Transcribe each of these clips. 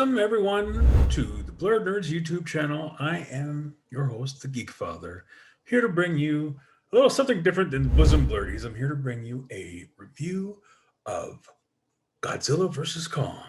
Welcome, everyone, to the Blurred Nerds YouTube channel. I am your host, the Geekfather, here to bring you a little something different than Bosom Blurdies. I'm here to bring you a review of Godzilla vs. Kong.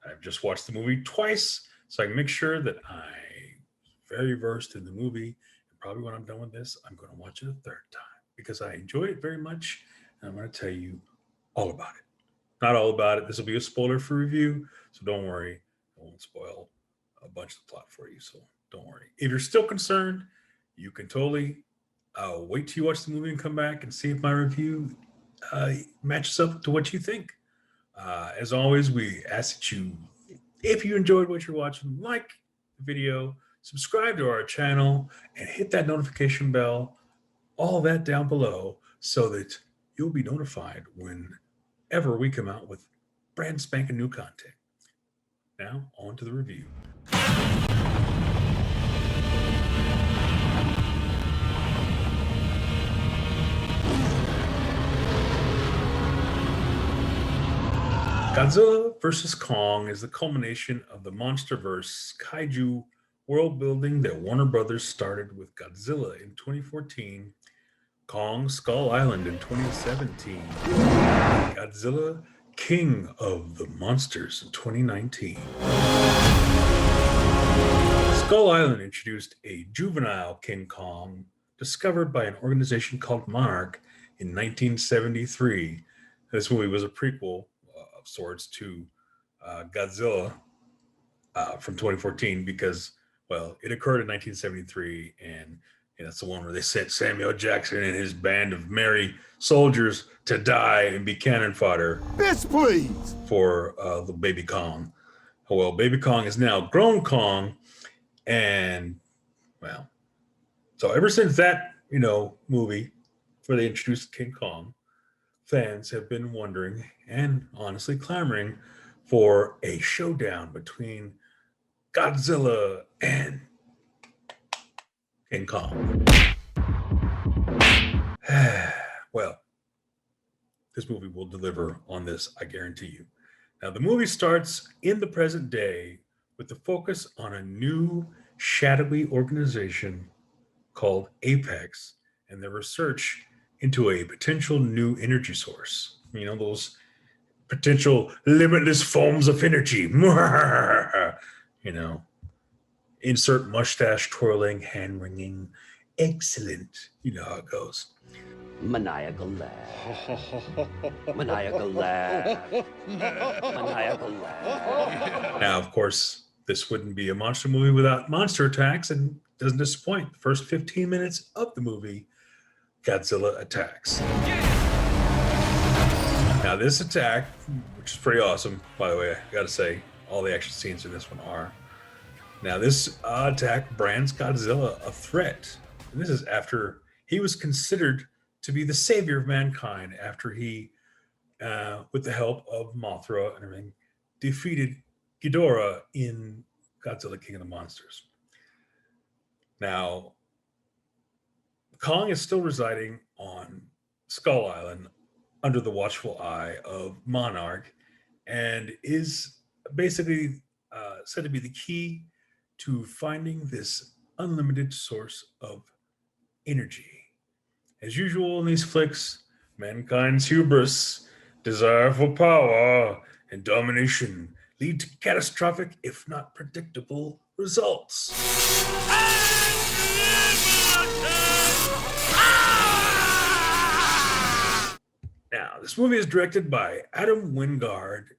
I've just watched the movie twice, so I can make sure that I'm very versed in the movie. And probably when I'm done with this, I'm going to watch it a third time because I enjoyed it very much, and I'm going to tell you all about it. Not all about it. This will be a spoiler-free review, so don't worry. I won't spoil a bunch of the plot for you, so don't worry. If you're still concerned, you can totally wait till you watch the movie and come back and see if my review matches up to what you think. As always, we ask that you, if you enjoyed what you're watching, like the video, subscribe to our channel, and hit that notification bell, all that down below, so that you'll be notified whenever we come out with brand spanking new content. Now, on to the review. Godzilla vs. Kong is the culmination of the MonsterVerse kaiju world building that Warner Brothers started with Godzilla in 2014, Kong Skull Island in 2017, Godzilla King of the Monsters in 2019. Skull Island introduced a juvenile King Kong discovered by an organization called Monarch in 1973. This movie was a prequel of sorts to Godzilla from 2014 because, well, it occurred in 1973, and that's the one where they sent Samuel Jackson and his band of merry soldiers to die and be cannon fodder. Bitch, please! For the baby Kong. Well, baby Kong is now grown Kong, and well, so ever since that movie where they introduced King Kong, fans have been wondering and honestly clamoring for a showdown between Godzilla and King Kong. Well, this movie will deliver on this, I guarantee you. Now, the movie starts in the present day with the focus on a new shadowy organization called Apex and their research into a potential new energy source. Those potential limitless forms of energy. Insert mustache twirling, hand wringing. Excellent. You know how it goes. Maniacal laugh. Maniacal laugh. Maniacal laugh. Now, of course, this wouldn't be a monster movie without monster attacks, and doesn't disappoint. The first 15 minutes of the movie, Godzilla attacks. Now, this attack, which is pretty awesome, by the way, I gotta say, all the action scenes in this one are. Now, this attack brands Godzilla a threat. And this is after he was considered to be the savior of mankind after he, with the help of Mothra and everything, defeated Ghidorah in Godzilla King of the Monsters. Now, Kong is still residing on Skull Island under the watchful eye of Monarch and is basically said to be the key to finding this unlimited source of energy. As usual in these flicks, mankind's hubris, desire for power, and domination lead to catastrophic, if not predictable, results. Now, this movie is directed by Adam Wingard,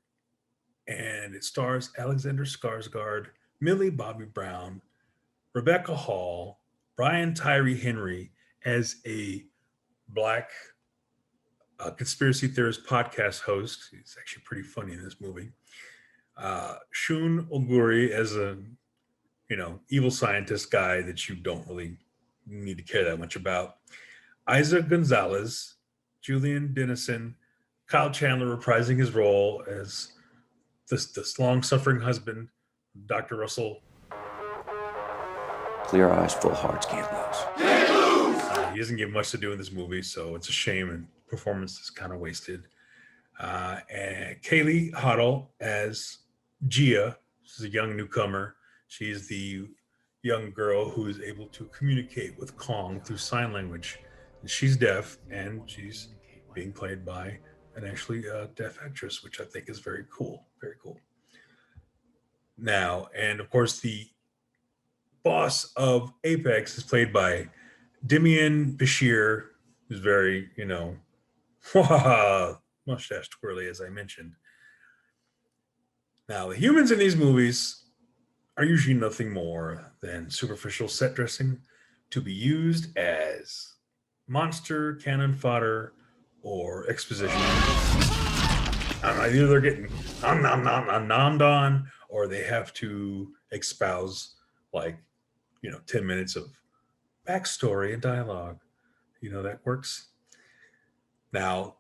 and it stars Alexander Skarsgård, Millie Bobby Brown, Rebecca Hall, Brian Tyree Henry as a black conspiracy theorist podcast host. He's actually pretty funny in this movie. Shun Oguri as a evil scientist guy that you don't really need to care that much about. Isa Gonzalez, Julian Dennison, Kyle Chandler reprising his role as this long-suffering husband, Dr. Russell. Clear eyes, full hearts, can't lose. He doesn't get much to do in this movie, so it's a shame, and performance is kind of wasted. And Kaylee Hoddle as Gia, She's a young newcomer. She's the young girl who is able to communicate with Kong through sign language. And she's deaf, and she's being played by an actually deaf actress, which I think is very cool. Very cool. Now, and of course, the boss of Apex is played by Demian Bashir, who's very, mustache twirly, as I mentioned. Now, the humans in these movies are usually nothing more than superficial set dressing to be used as monster cannon fodder or exposition. I don't know, either they're getting nommed on, or they have to espouse like 10 minutes of backstory and dialogue. That works. Now,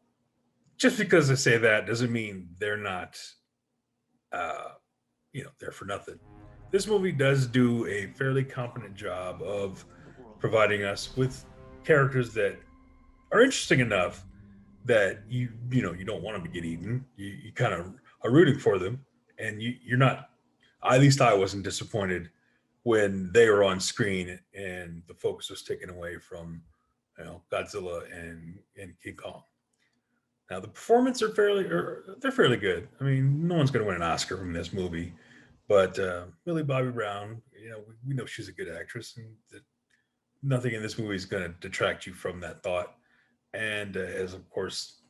just because I say that doesn't mean they're not there for nothing. This movie does do a fairly competent job of providing us with characters that are interesting enough that you don't want them to get eaten. You kind of are rooting for them, and you're not. At least I wasn't disappointed when they were on screen and the focus was taken away from Godzilla and King Kong. Now the performances they're fairly good. I mean, no one's going to win an Oscar from this movie, but Millie Bobby Brown, we know she's a good actress, and nothing in this movie is going to detract you from that thought. And as of course,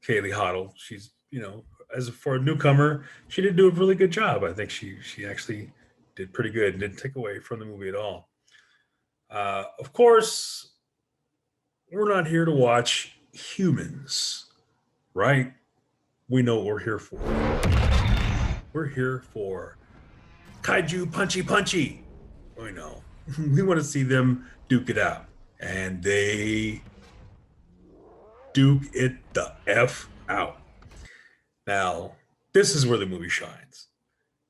Kaylee Hoddle, she's as for a newcomer, she did do a really good job. I think she actually did pretty good and didn't take away from the movie at all. Of course, we're not here to watch humans, right? We know what we're here for. We're here for kaiju punchy. We know. We want to see them duke it out. And they duke it the F out. Now, this is where the movie shines.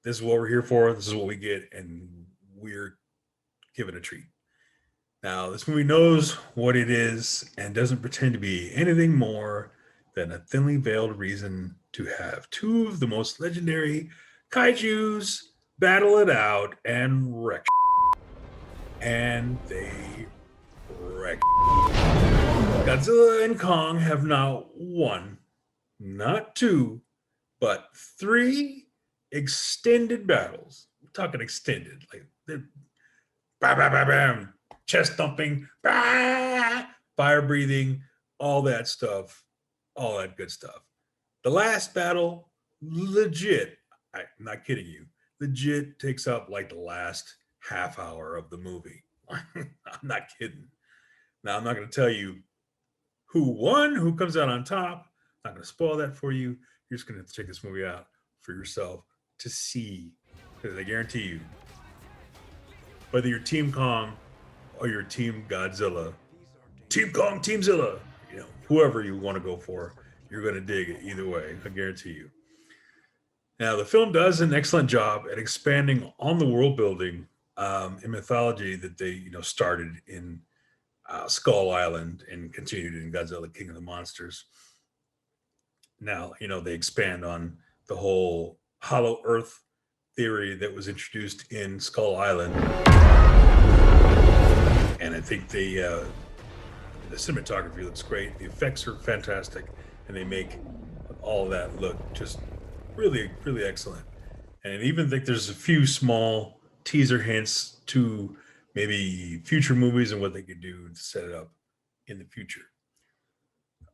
This is what we're here for. This is what we get, and we're given a treat. Now, this movie knows what it is and doesn't pretend to be anything more than a thinly veiled reason to have two of the most legendary kaijus battle it out and wreck. And they wreck. Godzilla and Kong have not one, not two, but three extended battles. We're talking extended, like they're bam, bam, bam, bam, chest thumping, bah, fire breathing, all that stuff, all that good stuff. The last battle, legit, I'm not kidding you, legit takes up like the last half hour of the movie. I'm not kidding. Now, I'm not going to tell you who won, who comes out on top. I'm not going to spoil that for you. You're just going to have to check this movie out for yourself to see, because I guarantee you, whether you're Team Kong or you're Team Godzilla, Team Kong, Teamzilla, whoever you want to go for, you're going to dig it either way. I guarantee you. Now, the film does an excellent job at expanding on the world building and mythology that they, started in Skull Island and continued in Godzilla, King of the Monsters. Now, they expand on the whole hollow earth theory that was introduced in Skull Island. And I think the cinematography looks great. The effects are fantastic, and they make all of that look just really, really excellent. And I even think there's a few small teaser hints to maybe future movies and what they could do to set it up in the future.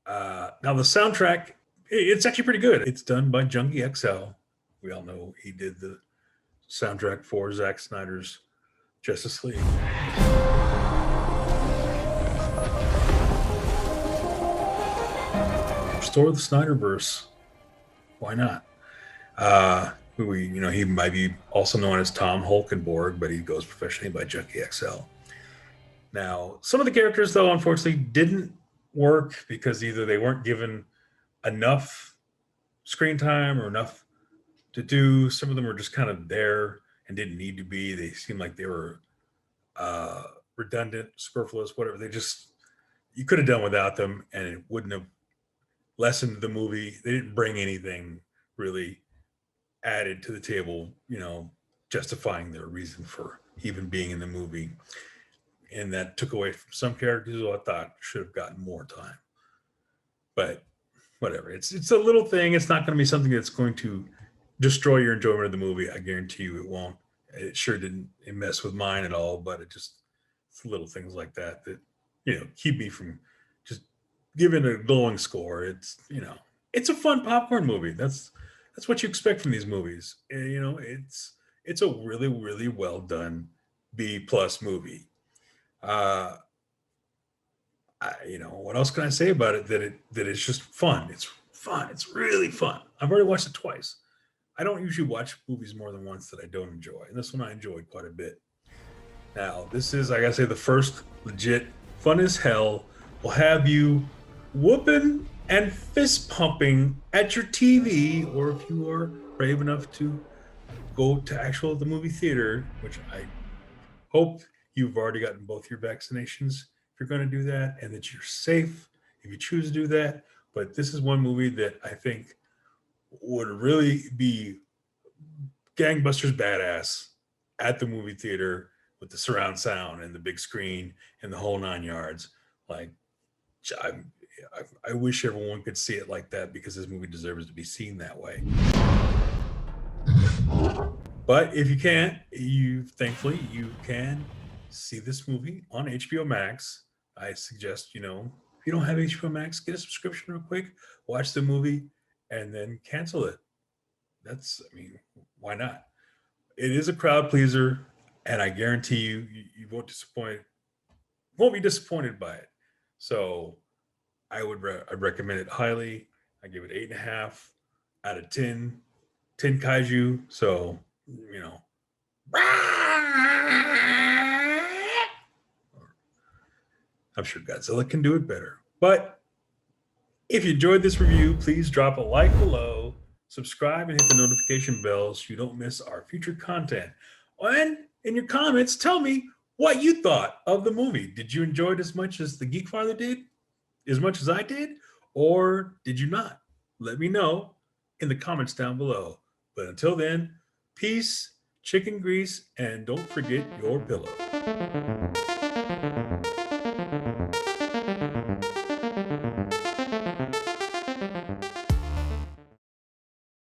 Now the soundtrack, it's actually pretty good. It's done by Junkie XL. We all know he did the soundtrack for Zack Snyder's Justice League. Restore the Snyderverse. Why not? He might be also known as Tom Holkenborg, but he goes professionally by Junkie XL. Now, some of the characters, though, unfortunately, didn't work because either they weren't given enough screen time or enough to do. Some of them were just kind of there and didn't need to be. They seemed like they were redundant, superfluous, whatever. You could have done without them, and it wouldn't have lessened the movie. They didn't bring anything really added to the table, justifying their reason for even being in the movie. And that took away from some characters who I thought should have gotten more time. But whatever. It's a little thing. It's not going to be something that's going to destroy your enjoyment of the movie. I guarantee you it won't. It sure didn't mess with mine at all, but it's little things like that keep me from just giving a glowing score. It's a fun popcorn movie. That's what you expect from these movies. And, it's a really, really well done B+ movie. What else can I say about it that it's just fun? It's fun. It's really fun. I've already watched it twice. I don't usually watch movies more than once that I don't enjoy, and this one I enjoyed quite a bit. Now, this is, I gotta say, the first legit fun as hell will have you whooping and fist pumping at your TV, or if you are brave enough to go to the movie theater, which I hope you've already gotten both your vaccinations if you're going to do that, and that you're safe if you choose to do that. But this is one movie that I think would really be gangbusters badass at the movie theater with the surround sound and the big screen and the whole 9 yards. Like, I wish everyone could see it like that, because this movie deserves to be seen that way. But if you can't, thankfully you can see this movie on HBO Max. I suggest, if you don't have HBO Max, get a subscription real quick, watch the movie, and then cancel it. Why not? It is a crowd pleaser, and I guarantee you won't be disappointed by it. So I recommend it highly. I give it 8.5 out of 10 kaiju. So, I'm sure Godzilla can do it better. But if you enjoyed this review, please drop a like below, subscribe, and hit the notification bell so you don't miss our future content. And in your comments, tell me what you thought of the movie. Did you enjoy it as much as the Geekfather did? As much as I did? Or did you not? Let me know in the comments down below. But until then, peace, chicken grease, and don't forget your pillow.